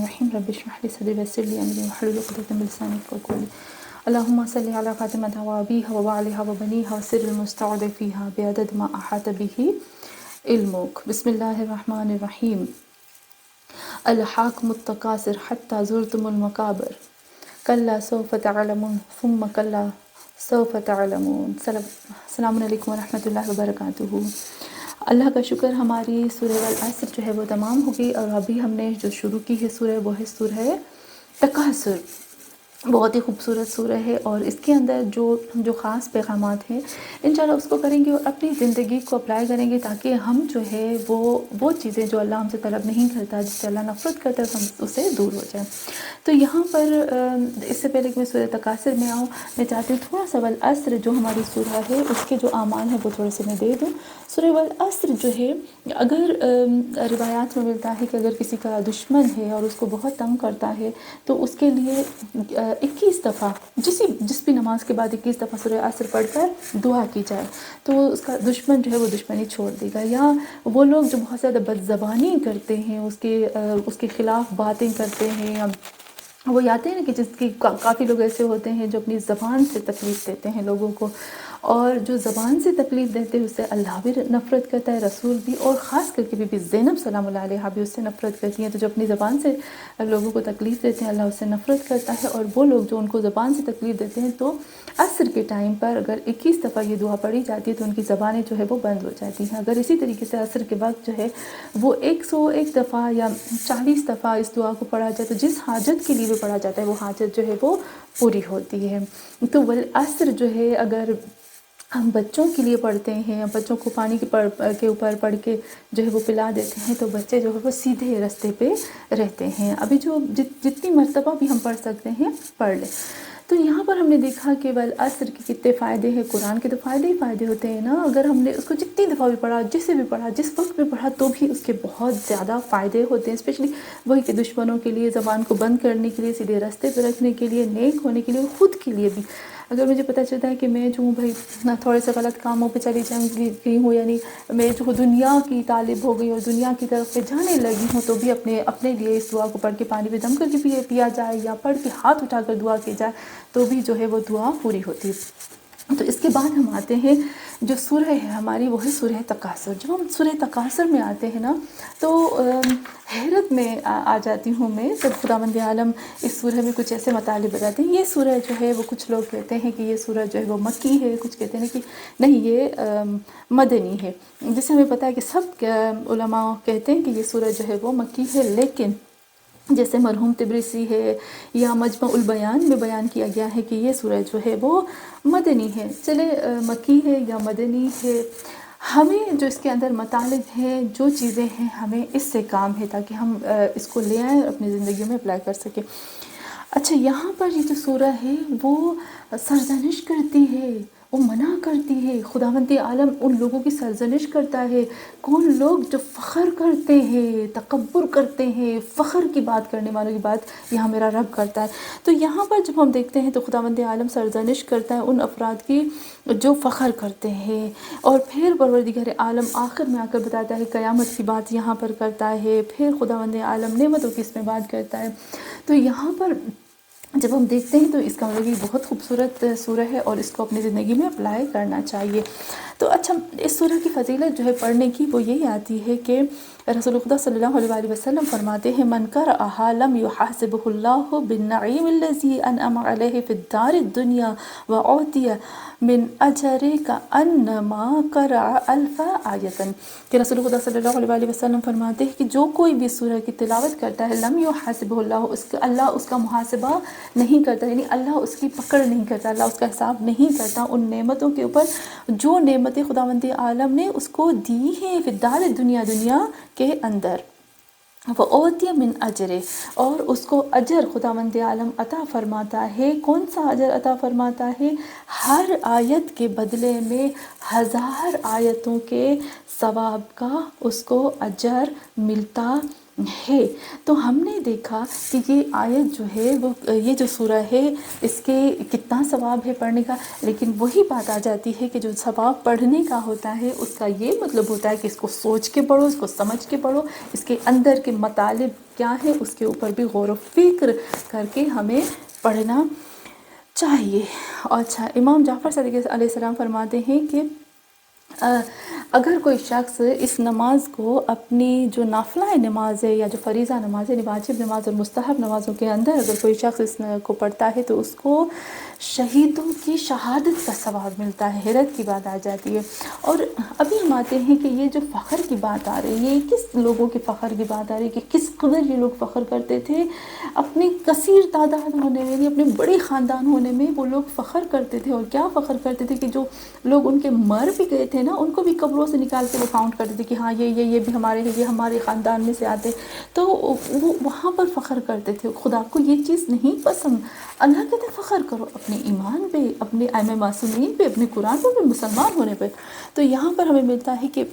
الرحیم رب اشرح لی صدری ویسر لی امری واحلل عقدۃ من لسانی یفقهوا قولی اللهم صل علی فاطمة وابیها وبعلها وبنیها وسر المستودع فیها بعدد ما احاط به علمک. بسم اللہ الرحمن الرحیم. الحاکم التکاثر حتی زرتم المقابر کلا سوف تعلمون ثم کلا سوف تعلمون. السلام علیکم ورحمۃ اللہ وبرکاتہ. اللہ کا شکر، ہماری سورہ والعصر جو ہے وہ تمام ہو گئی، اور ابھی ہم نے جو شروع کی ہے سورہ وہ ہے سورہ تکاثر. بہت ہی خوبصورت سورہ ہے، اور اس کے اندر جو خاص پیغامات ہیں انشاءاللہ اس کو کریں گے اور اپنی زندگی کو اپلائی کریں گے، تاکہ ہم جو ہے وہ چیزیں جو اللہ ہم سے طلب نہیں کرتا، جس سے اللہ نفرت کرتا ہے، ہم اس سے دور ہو جائیں. تو یہاں پر اس سے پہلے کہ میں سورہ تکاثر میں آؤں، میں چاہتی ہوں تھوڑا سا والعصر جو ہماری سورہ ہے اس کے جو اعمال ہیں وہ تھوڑے سے میں دے دوں. سورہ والعصر جو ہے، اگر روایات میں ملتا ہے کہ اگر کسی کا دشمن ہے اور اس کو بہت تنگ کرتا ہے تو اس کے لیے 21 دفعہ جس بھی نماز کے بعد 21 دفعہ سورہ عصر پڑھ کر دعا کی جائے تو اس کا دشمن جو ہے وہ دشمنی چھوڑ دے گا. یا وہ لوگ جو بہت زیادہ بد زبانی کرتے ہیں، اس کے خلاف باتیں کرتے ہیں، وہ آتے ہیں نا کہ جس کی کافی لوگ ایسے ہوتے ہیں جو اپنی زبان سے تکلیف دیتے ہیں لوگوں کو، اور جو زبان سے تکلیف دیتے ہیں اس سے اللہ بھی نفرت کرتا ہے، رسول بھی، اور خاص کر کے بی بی زینب سلام اللہ علیہا بھی اس سے نفرت کرتی ہیں. تو جو اپنی زبان سے لوگوں کو تکلیف دیتے ہیں اللہ اس سے نفرت کرتا ہے. اور وہ لوگ جو ان کو زبان سے تکلیف دیتے ہیں، تو عصر کے ٹائم پر اگر 21 دفعہ یہ دعا پڑھی جاتی ہے تو ان کی زبانیں جو ہے وہ بند ہو جاتی ہیں. اگر اسی طریقے سے عصر کے وقت جو ہے وہ 101 دفعہ یا 40 دفعہ اس دعا کو پڑھا جائے تو جس حاجت کے لیے بھی پڑھا جاتا ہے وہ حاجت جو ہے وہ پوری ہوتی ہے. تو والعصر جو ہے اگر ہم بچوں کے لیے پڑھتے ہیں، بچوں کو پانی کے اوپر پڑھ کے جو ہے وہ پلا دیتے ہیں تو بچے جو ہے وہ سیدھے راستے پہ رہتے ہیں. ابھی جو جتنی مرتبہ بھی ہم پڑھ سکتے ہیں پڑھ لیں. تو یہاں پر ہم نے دیکھا کہ والعصر کے کتنے فائدے ہیں. قرآن کے تو فائدے ہی فائدے ہوتے ہیں نا. اگر ہم نے اس کو جتنی دفعہ بھی پڑھا، جسے بھی پڑھا، جس وقت بھی پڑھا، تو بھی اس کے بہت زیادہ فائدے ہوتے ہیں. اسپیشلی وہی کہ دشمنوں کے لیے، زبان کو بند کرنے کے لیے، سیدھے راستے پہ رکھنے کے لیے، نیک ہونے کے لیے، خود کے لیے بھی. اگر مجھے پتہ چلتا ہے کہ میں جو ہوں بھائی تھوڑے سے غلط کاموں پہ چلی گئی ہوں، یعنی میں جو دنیا کی طالب ہو گئی اور دنیا کی طرف سے جانے لگی ہوں، تو بھی اپنے لیے اس دعا کو پڑھ کے پانی پہ دم کر کے پیا جائے یا پڑھ کے ہاتھ اٹھا کر دعا کی جائے تو بھی جو ہے وہ دعا پوری ہوتی ہے. تو اس کے بعد ہم آتے ہیں جو سورہ ہے ہماری، وہ ہے سورہ تکاثر. جب ہم سورہ تکاثر میں آتے ہیں نا تو حیرت میں آ جاتی ہوں میں جب خداوند عالم اس سورہ میں کچھ ایسے مطالب بتاتے ہیں. یہ سورہ جو ہے وہ کچھ لوگ کہتے ہیں کہ یہ سورہ جو ہے وہ مکی ہے، کچھ کہتے ہیں کہ نہیں یہ مدنی ہے. جسے ہمیں پتہ ہے کہ سب علماء کہتے ہیں کہ یہ سورہ جو ہے وہ مکی ہے، لیکن جیسے مرحوم تبریسی ہے یا مجمع البیان میں بیان کیا گیا ہے کہ یہ سورہ جو ہے وہ مدنی ہے. چلے مکی ہے یا مدنی ہے، ہمیں جو اس کے اندر مطالب ہیں، جو چیزیں ہیں، ہمیں اس سے کام ہے تاکہ ہم اس کو لے آئیں اور اپنی زندگی میں اپلائی کر سکیں. اچھا، یہاں پر یہ جو سورہ ہے وہ سرزنش کرتی ہے، وہ منع کرتی ہے. خداوند عالم ان لوگوں کی سرزنش کرتا ہے، کون لوگ جو فخر کرتے ہیں، تکبر کرتے ہیں، فخر کی بات کرنے والوں کی بات یہاں میرا رب کرتا ہے. تو یہاں پر جب ہم دیکھتے ہیں تو خداوند عالم سرزنش کرتا ہے ان افراد کی جو فخر کرتے ہیں، اور پھر پروردگار عالم آخر میں آ کر بتاتا ہے، قیامت کی بات یہاں پر کرتا ہے، پھر خداوند عالم نعمتوں کی اس میں بات کرتا ہے. تو یہاں پر جب ہم دیکھتے ہیں تو اس کا مطلب یہ بہت خوبصورت سورہ ہے اور اس کو اپنی زندگی میں اپلائی کرنا چاہیے. تو اچھا، اس سورہ کی فضیلت جو ہے پڑھنے کی وہ یہی آتی ہے کہ رسول خدا صلی اللہ علیہ وسلم فرماتے ہیں، من قرأها لم يحاسبه الله بالنعيم الذي انعم عليه في الدار الدنيا وأعطي من اجر كأنما قرأ الف آیۃ. کہ رسول خدا صلی اللہ علیہ وسلم فرماتے ہیں کہ جو کوئی بھی سورہ کی تلاوت کرتا ہے، لم يحاسبه الله، اللہ اس کا محاسبہ نہیں کرتا، یعنی اللہ اس کی پکڑ نہیں کرتا، اللہ اس کا حساب نہیں کرتا ان نعمتوں کے اوپر جو نعمتیں خداوند عالم نے اس کو دی ہیں فی الدار دنیا کے اندر. وَأُعْطِيَ مِنْ أَجْرِهِ، اور اس کو اجر خداوند عالم عطا فرماتا ہے. کون سا اجر عطا فرماتا ہے؟ ہر آیت کے بدلے میں 1000 آیتوں کے ثواب کا اس کو اجر ملتا ہے۔ تو ہم نے دیکھا کہ یہ آیت جو ہے وہ یہ جو سورہ ہے اس کے کتنا ثواب ہے پڑھنے کا، لیکن وہی بات آ جاتی ہے کہ جو ثواب پڑھنے کا ہوتا ہے اس کا یہ مطلب ہوتا ہے کہ اس کو سوچ کے پڑھو، اس کو سمجھ کے پڑھو، اس کے اندر کے مطالب کیا ہے اس کے اوپر بھی غور و فکر کر کے ہمیں پڑھنا چاہیے۔ اچھا، امام جعفر صادق علیہ السلام فرماتے ہیں کہ اگر کوئی شخص اس نماز کو اپنی جو نافلہ نماز ہے یا جو فریضہ نماز ہے، واجب نماز اور مستحب نمازوں کے اندر اگر کوئی شخص اس کو پڑھتا ہے تو اس کو شہیدوں کی شہادت کا ثواب ملتا ہے۔ حیرت کی بات آ جاتی ہے۔ اور ابھی ہم آتے ہیں کہ یہ جو فخر کی بات آ رہی ہے، یہ کس لوگوں کے فخر کی بات آ رہی ہے کہ کس قدر یہ لوگ فخر کرتے تھے اپنی کثیر تعداد ہونے میں، اپنے بڑے خاندان ہونے میں وہ لوگ فخر کرتے تھے۔ اور کیا فخر کرتے تھے کہ جو لوگ ان کے مر بھی گئے تھے نا، ان کو بھی قبروں سے نکال کے وہ کاؤنٹ کرتے تھے کہ ہاں یہ بھی ہمارے ہیں، یہ ہمارے خاندان میں سے آتے، تو وہ وہاں پر فخر کرتے تھے۔ خدا کو یہ چیز نہیں پسند۔ اللہ کہتے ہیں فخر کرو اپنے ایمان پہ، اپنے ائمہ معصومین پہ، اپنے قرآن پہ، مسلمان ہونے پہ۔ تو یہاں پر ہمیں ملتا ہے کہ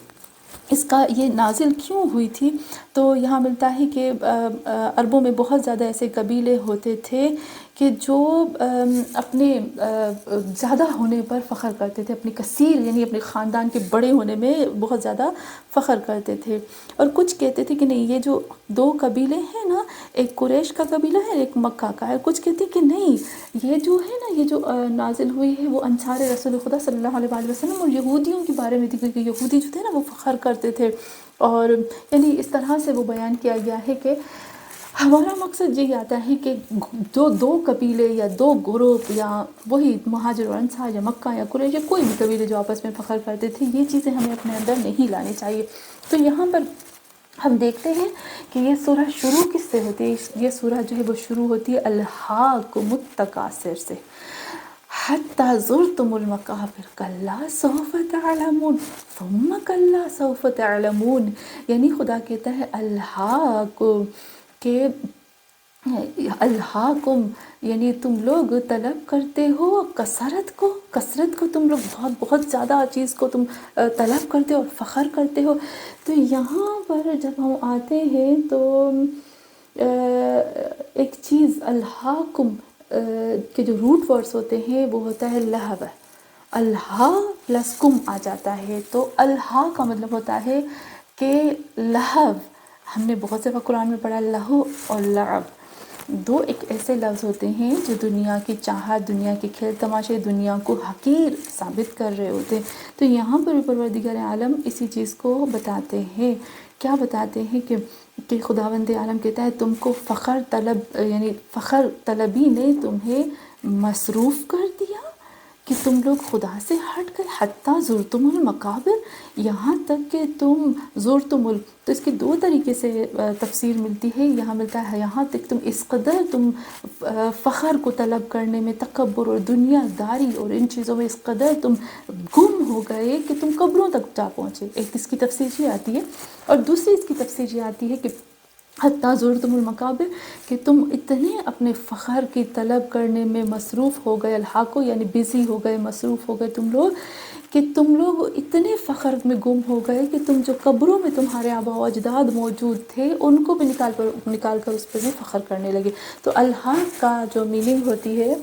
اس کا یہ نازل کیوں ہوئی تھی، تو یہاں ملتا ہے کہ عربوں میں بہت زیادہ ایسے قبیلے ہوتے تھے کہ جو اپنے زیادہ ہونے پر فخر کرتے تھے، اپنے کثیر یعنی اپنے خاندان کے بڑے ہونے میں بہت زیادہ فخر کرتے تھے۔ اور کچھ کہتے تھے کہ نہیں، یہ جو دو قبیلے ہیں نا، ایک قریش کا قبیلہ ہے، ایک مکہ کا ہے۔ کچھ کہتے ہیں کہ نہیں، یہ جو ہے نا، یہ جو نازل ہوئی ہے وہ انصار رسول خدا صلی اللہ علیہ وآلہ وسلم اور یہودیوں کے بارے میں تھی، کیونکہ یہودی جو تھے نا وہ فخر کرتے تھے۔ اور یعنی اس طرح سے وہ بیان کیا گیا ہے کہ ہمارا مقصد یہی آتا ہے کہ دو قبیلے یا دو گروپ یا وہی مہاجر اور انصار یا مکہ یا قریش یا کوئی بھی قبیلے جو آپس میں فخر کرتے تھے، یہ چیزیں ہمیں اپنے اندر نہیں لانی چاہیے۔ تو یہاں پر ہم دیکھتے ہیں کہ یہ سورہ شروع کس سے ہوتی ہے؟ یہ سورہ جو ہے وہ شروع ہوتی ہے الہاکم التکاثر سے، حتی زرتم المقابر کلا سوف تعلمون ثم کلا سوف تعلمون۔ یعنی خدا کہتا ہے الہاکم، کہ الہاکم یعنی تم لوگ طلب کرتے ہو کثرت کو تم لوگ بہت زیادہ چیز کو تم طلب کرتے ہو اور فخر کرتے ہو۔ تو یہاں پر جب ہم آتے ہیں تو ایک چیز الہاکم کے جو روٹ ورڈز ہوتے ہیں وہ ہوتا ہے لہو، الہا پلس کم آ جاتا ہے، تو الہا کا مطلب ہوتا ہے کہ لہو۔ ہم نے بہت سے قرآن میں پڑھا لہو اور لعب، دو ایک ایسے لفظ ہوتے ہیں جو دنیا کی چاہت، دنیا کے کھیل تماشے، دنیا کو حقیر ثابت کر رہے ہوتے ہیں۔ تو یہاں پر پروردگار عالم اسی چیز کو بتاتے ہیں، کیا بتاتے ہیں کہ خداوند عالم کہتا ہے تم کو فخر طلبی نے تمہیں مصروف کر دیا کہ تم لوگ خدا سے ہٹ گئے، حتیٰ زرتم المقابر، یہاں تک کہ تم زرتم تو اس کے دو طریقے سے تفسیر ملتی ہے۔ یہاں ملتا ہے یہاں تک تم اس قدر تم فخر کو طلب کرنے میں، تکبر اور دنیا داری اور ان چیزوں میں اس قدر تم گم ہو گئے کہ تم قبروں تک جا پہنچے۔ ایک اس کی تفسیر یہ آتی ہے، اور دوسری اس کی تفسیر یہ آتی ہے کہ حتیٰ زرتم المقابر، کہ تم اتنے اپنے فخر کی طلب کرنے میں مصروف ہو گئے، الحاقو یعنی بزی ہو گئے، مصروف ہو گئے تم لوگ، کہ تم لوگ اتنے فخر میں گم ہو گئے کہ تم جو قبروں میں تمہارے آباء و اجداد موجود تھے ان کو بھی نکال کر اس پر بھی فخر کرنے لگے۔ تو الحاق کا جو میننگ ہوتی ہے،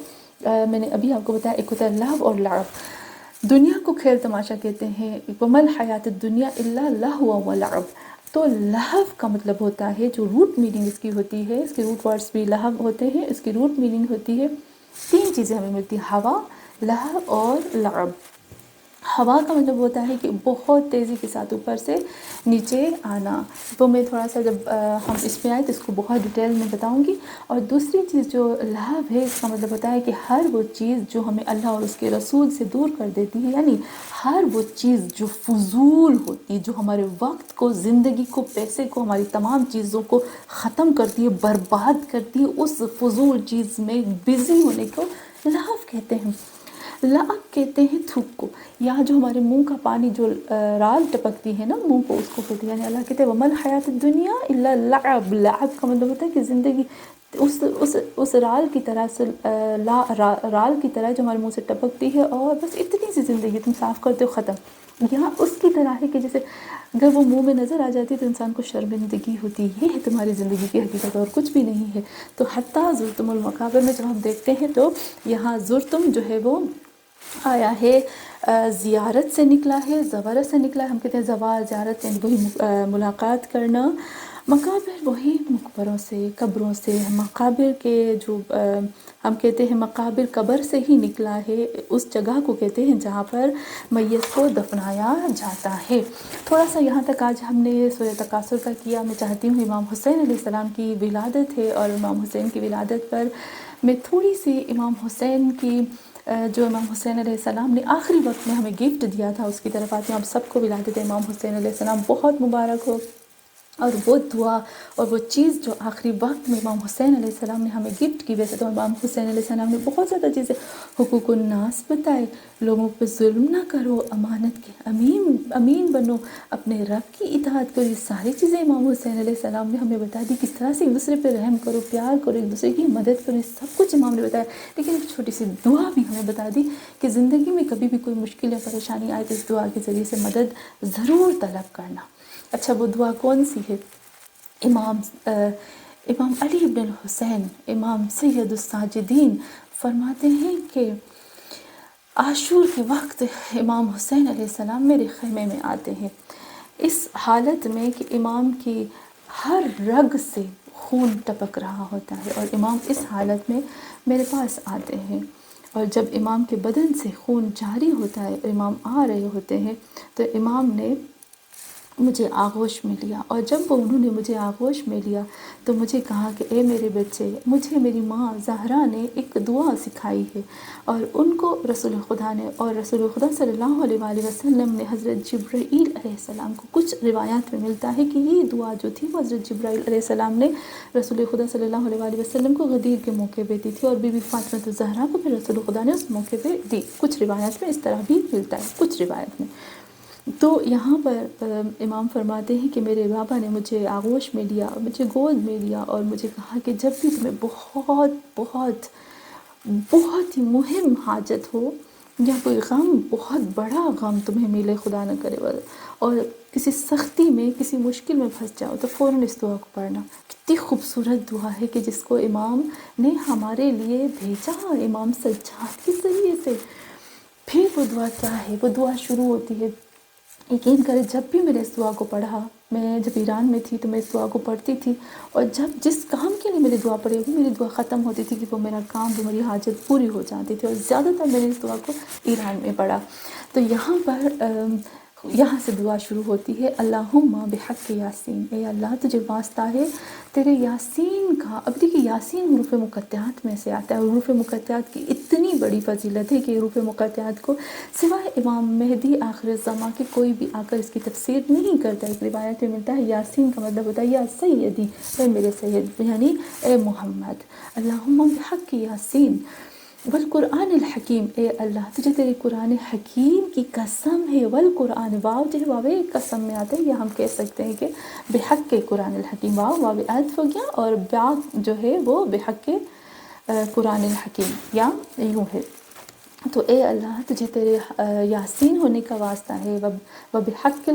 میں نے ابھی آپ کو بتایا، ایک ہوتا ہے لہو اور لعب۔ دنیا کو کھیل تماشا کہتے ہیں، وَمَا الْحَيَاةُ الدُّنْيَا إِلَّا لَهْوٌ وَلَعِبٌ۔ تو لہو کا مطلب ہوتا ہے، جو روٹ میننگ اس کی ہوتی ہے، اس کے روٹ ورڈز بھی لہو ہوتے ہیں، اس کی روٹ میننگ ہوتی ہے، تین چیزیں ہمیں ملتی ہیں، ہوا، لہو اور لعب۔ ہوا کا مطلب ہوتا ہے کہ بہت تیزی کے ساتھ اوپر سے نیچے آنا، وہ میں تھوڑا سا جب ہم اس میں آئے تو اس کو بہت ڈیٹیل میں بتاؤں گی۔ اور دوسری چیز جو لہو ہے، اس کا مطلب ہوتا ہے کہ ہر وہ چیز جو ہمیں اللہ اور اس کے رسول سے دور کر دیتی ہے، یعنی ہر وہ چیز جو فضول ہوتی ہے، جو ہمارے وقت کو، زندگی کو، پیسے کو، ہماری تمام چیزوں کو ختم کرتی ہے، برباد کرتی ہے، اس فضول چیز میں بزی ہونے کو لہو کہتے ہیں۔ لعب کہتے ہیں تھوک کو، یا جو ہمارے منہ کا پانی جو رال ٹپکتی ہے نا منہ کو، اس کو کہتے ہیں۔ یعنی اللہ کہتے ہیں وَمَا الْحَيَاةُ الدُّنْيَا إِلَّا لَعَب۔ لعب کا مطلب ہوتا ہے کہ زندگی اس رال کی طرح سے رال کی طرح جو ہمارے منہ سے ٹپکتی ہے اور بس اتنی سی زندگی تم صاف کرتے ہو ختم. یہاں اس کی طرح ہے کہ جیسے اگر وہ منہ میں نظر آ جاتی تو انسان کو شرمندگی ہوتی. یہ ہے تمہاری زندگی کی حقیقت اور کچھ بھی نہیں ہے. تو حتیٰ زرتم المقابر میں جب ہم دیکھتے ہیں تو یہاں زرتم جو ہے وہ آیا ہے زیارت سے نکلا ہے، زوارت سے نکلا ہے. ہم کہتے ہیں زوار زیارت یعنی وہی ملاقات کرنا. مقابر وہی مقبروں سے، قبروں سے، مقابر کے جو ہم کہتے ہیں مقابر قبر سے ہی نکلا ہے. اس جگہ کو کہتے ہیں جہاں پر میت کو دفنایا جاتا ہے. تھوڑا سا یہاں تک آج ہم نے سورہ تکاثر کا کیا. میں چاہتی ہوں امام حسین علیہ السلام کی ولادت ہے اور امام حسین کی ولادت پر میں تھوڑی سی امام حسین کی جو امام حسین علیہ السلام نے آخری وقت میں ہمیں گفٹ دیا تھا اس کی طرف آتی ہوں. آپ سب کو ولادت امام حسین علیہ السلام بہت مبارک ہو. اور وہ دعا اور وہ چیز جو آخری وقت میں امام حسین علیہ السلام نے ہمیں گفٹ کی. ویسے تو امام حسین علیہ السلام نے بہت زیادہ چیزیں، حقوق الناس بتائے، لوگوں پہ ظلم نہ کرو، امانت کے امین بنو، اپنے رب کی اطاعت کرو. یہ ساری چیزیں امام حسین علیہ السلام نے ہمیں بتا دی. کس طرح سے ایک دوسرے پہ رحم کرو، پیار کرو، ایک دوسرے کی مدد کرو. یہ سب کچھ امام نے بتایا. لیکن ایک چھوٹی سی دعا بھی ہمیں بتا دی کہ زندگی میں کبھی بھی کوئی مشکل یا پریشانی آئے تو اس دعا کے ذریعے سے مدد ضرور طلب کرنا. اچھا وہ دعا کون سی ہے؟ امام علی بن الحسین، امام سید الساجدین فرماتے ہیں کہ عاشور کے وقت امام حسین علیہ السلام میرے خیمے میں آتے ہیں اس حالت میں کہ امام کی ہر رگ سے خون ٹپک رہا ہوتا ہے، اور امام اس حالت میں میرے پاس آتے ہیں. اور جب امام کے بدن سے خون جاری ہوتا ہے، امام آ رہے ہوتے ہیں، تو امام نے مجھے آغوش میں لیا. اور جب انہوں نے مجھے آغوش میں لیا تو مجھے کہا کہ اے میرے بچے، مجھے میری ماں زہرا نے ایک دعا سکھائی ہے، اور ان کو رسول خدا نے اور رسول خدا صلی اللہ علیہ وآلہ وسلم نے حضرت جبرائیل علیہ السلام کو، کچھ روایات میں ملتا ہے کہ یہ دعا جو تھی وہ حضرت جبرائیل علیہ السلام نے رسول خدا صلی اللہ علیہ وآلہ وسلم کو غدیر کے موقع پہ دی تھی، اور بی بی فاطمہ الزہرا کو بھی رسول خدا نے اس موقع پہ دی. کچھ روایات میں اس طرح بھی ملتا ہے، کچھ روایت میں. تو یہاں پر امام فرماتے ہیں کہ میرے بابا نے مجھے آغوش میں لیا، مجھے گود میں لیا، اور مجھے کہا کہ جب بھی تمہیں بہت بہت بہت ہی مہم حاجت ہو یا کوئی غم، بہت بڑا غم تمہیں ملے، خدا نہ کرے، اور کسی سختی میں، کسی مشکل میں پھنس جاؤ، تو فوراً اس دعا کو پڑھنا. کتنی خوبصورت دعا ہے کہ جس کو امام نے ہمارے لیے بھیجا امام سجاد کے ذریعے سے. پھر وہ دعا کیا ہے؟ وہ دعا شروع ہوتی ہے، یقین کرے جب بھی میں نے اس دعا کو پڑھا، میں جب ایران میں تھی تو میں اس دعا کو پڑھتی تھی، اور جب جس کام کے لیے میری دعا پڑھی ہوگی، میری دعا ختم ہوتی تھی کہ وہ میرا کام، وہ میری حاجت پوری ہو جاتی تھی. اور زیادہ تر میں نے اس دعا کو ایران میں پڑھا. تو یہاں سے دعا شروع ہوتی ہے، اللہم بحق یاسین، اے اللہ تجھے واسطہ ہے تیرے یاسین کا. اب دیکھیے یاسین حروف مقطعات میں سے آتا ہے، حروف مقطعات کی اتنی بڑی فضیلت ہے کہ حروف مقطعات کو سوائے امام مہدی آخر الزماں کے کوئی بھی آ کر اس کی تفسیر نہیں کرتا. ایک روایت میں ملتا ہے یاسین کا مطلب ہوتا ہے یا سیدی، اے میرے سید، یعنی اے محمد. اللہم بحق یاسین والقرآن الحکیم، اے اللہ تجھے تیرے قرآن حکیم کی قسم ہے. والقرآن، واو جو ہے واو قسم میں آتا ہے، یا ہم کہہ سکتے ہیں کہ بحق کے قرآن الحکیم، واو عطف ہو گیا، اور با جو ہے وہ بحق کے قرآن الحکیم، یا یوں ہے. تو اے اللہ تجھے تیرے یاسین ہونے کا واسطہ ہے، وبحق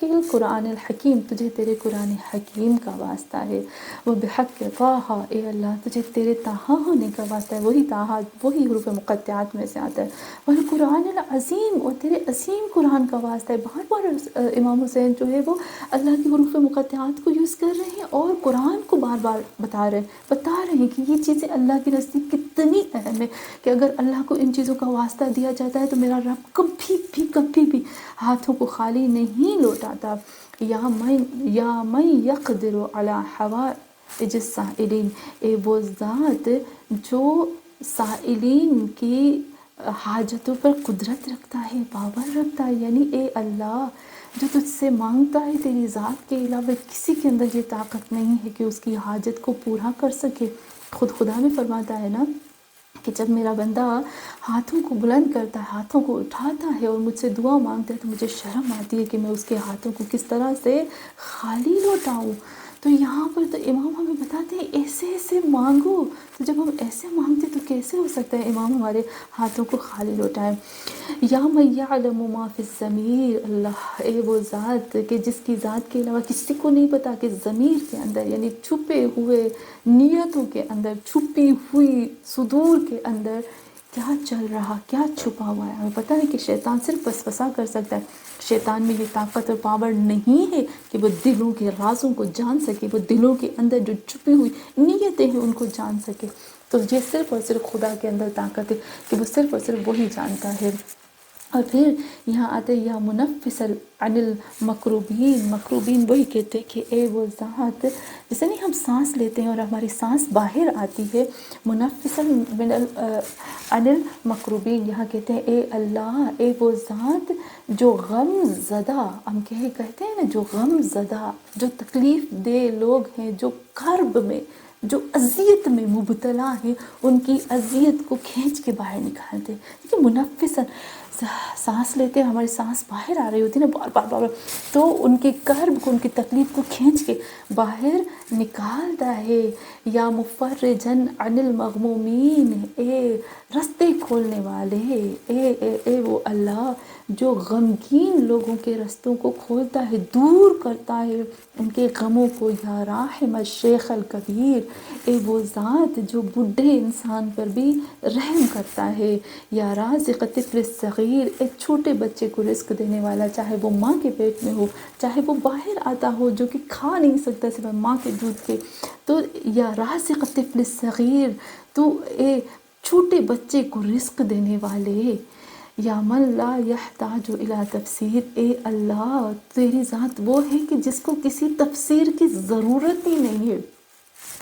القرآن الحکیم، تجھے تیرے قرآن حکیم کا واسطہ ہے. وبحق طٰہٰ، اے اللہ تجھے تیرے طٰہٰ ہونے کا واسطہ ہے. وہی طٰہٰ وہی حروف مقطعات میں سے آتا ہے. والقرآن العظیم، اور تیرے عظیم قرآن کا واسطہ ہے. بار بار امام حسین جو ہے وہ اللہ کی حروف مقطعات کو یوز کر رہے ہیں اور قرآن کو بار بار بتا رہے ہیں کہ یہ چیزیں اللہ کے نزدیک کتنی اہم ہے، کہ اگر اللہ کو ان چیزوں کا واسطہ دیا جاتا ہے تو میرا رب کبھی بھی ہاتھوں کو خالی نہیں لوٹاتا. یا من یقدر علی حوائج السائلین، اے وہ ذات جو سائلین کی حاجتوں پر قدرت رکھتا ہے، پاور رکھتا ہے. یعنی اے اللہ جو تجھ سے مانگتا ہے، تیری ذات کے علاوہ کسی کے اندر یہ طاقت نہیں ہے کہ اس کی حاجت کو پورا کر سکے. خود خدا بھی فرماتا ہے نا کہ جب میرا بندہ ہاتھوں کو بلند کرتا ہے، ہاتھوں کو اٹھاتا ہے اور مجھ سے دعا مانگتا ہے، تو مجھے شرم آتی ہے کہ میں اس کے ہاتھوں کو کس طرح سے خالی لوٹاؤں. تو یہاں پر تو امام ہمیں بتاتے ہیں ایسے ایسے مانگو. تو جب ہم ایسے مانگتے تو کیسے ہو سکتا ہے امام ہمارے ہاتھوں کو خالی لوٹائیں. یا من یعلم ما فی الضمیر، اللہ اے وہ ذات کہ جس کی ذات کے علاوہ کسی کو نہیں پتا کہ ضمیر کے اندر یعنی چھپے ہوئے نیتوں کے اندر، چھپی ہوئی صدور کے اندر کیا چل رہا، کیا چھپا ہوا ہے. ہمیں پتہ ہے کہ شیطان صرف وسوسہ کر سکتا ہے. شیطان میں یہ طاقت اور پاور نہیں ہے کہ وہ دلوں کے رازوں کو جان سکے، وہ دلوں کے اندر جو چھپی ہوئی نیتیں ہیں ان کو جان سکے. تو یہ صرف اور صرف خدا کے اندر طاقت ہے کہ وہ صرف اور صرف وہی جانتا ہے. اور پھر یہاں آتے یا منفس عن المکروبین. مکروبین وہی کہتے ہیں کہ اے وہ ذات جیسے نہیں ہم سانس لیتے ہیں اور ہماری سانس باہر آتی ہے، منفس عن المکروبین یہاں کہتے ہیں اے اللہ اے وہ ذات جو غم زدہ، ہم کہتے ہیں نا جو غم زدہ، جو تکلیف دہ لوگ ہیں، جو کرب میں، جو اذیت میں مبتلا ہیں، ان کی اذیت کو کھینچ کے باہر نکالتے. دیکھیں منفسن سانس لیتے ہیں، ہماری سانس باہر آ رہی ہوتی ہے نا بار بار بار، تو ان کے کرب کو، ان کی تکلیف کو کھینچ کے باہر نکالتا ہے. یا مفرجن عن المغمومین اے رستے کھولنے والے، اے وہ اللہ جو غمگین لوگوں کے رستوں کو کھولتا ہے، دور کرتا ہے ان کے غموں کو. یا راحم الشیخ الکبیر اے وہ ذات جو بڈھے انسان پر بھی رحم کرتا ہے. یا رازق طفل الصغیر ایک چھوٹے بچے کو رزق دینے والا، چاہے وہ ماں کے پیٹ میں ہو، چاہے وہ باہر آتا ہو جو کہ کھا نہیں سکتا سوائے ماں کے دودھ کے. تو یا رازق طفل الصغیر تو اے چھوٹے بچے کو رزق دینے والے. یا من لا یحتاج الی تفسیر اے اللہ تیری ذات وہ ہے کہ جس کو کسی تفسیر کی ضرورت ہی نہیں ہے.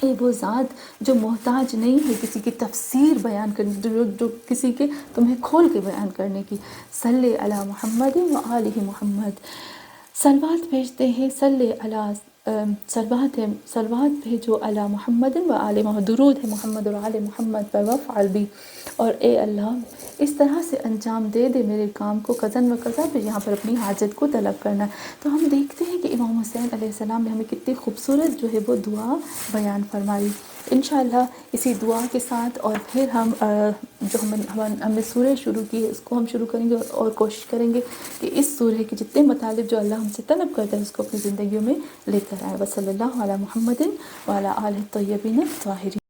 اے وہ ذات جو محتاج نہیں ہے کسی کی تفسیر بیان کرنے، جو کسی کے تمہیں کھول کے بیان کرنے کی. صلی علی محمد و آلہ محمد. صلوات بھیجتے ہیں صلی علی صلوات بھیجو علی محمد و آل محمد، درود ہے محمد اور آل محمد پر وفعل بھی. اور اے اللہ اس طرح سے انجام دے دے میرے کام کو قضاً و قضا، پھر یہاں پر اپنی حاجت کو طلب کرنا ہے. تو ہم دیکھتے ہیں کہ امام حسین علیہ السلام نے ہمیں کتنی خوبصورت جو ہے وہ دعا بیان فرمائی. انشاءاللہ اسی دعا کے ساتھ اور پھر ہم جو ہم نے سورہ شروع کی ہے اس کو ہم شروع کریں گے اور کوشش کریں گے کہ اس سورہ کے جتنے مطالب جو اللہ ہم سے طلب کرتا ہے اس کو اپنی زندگیوں میں لے کر آئے. وصلی اللہ علی محمد وعلی آلہ الطیبین الطاہرین.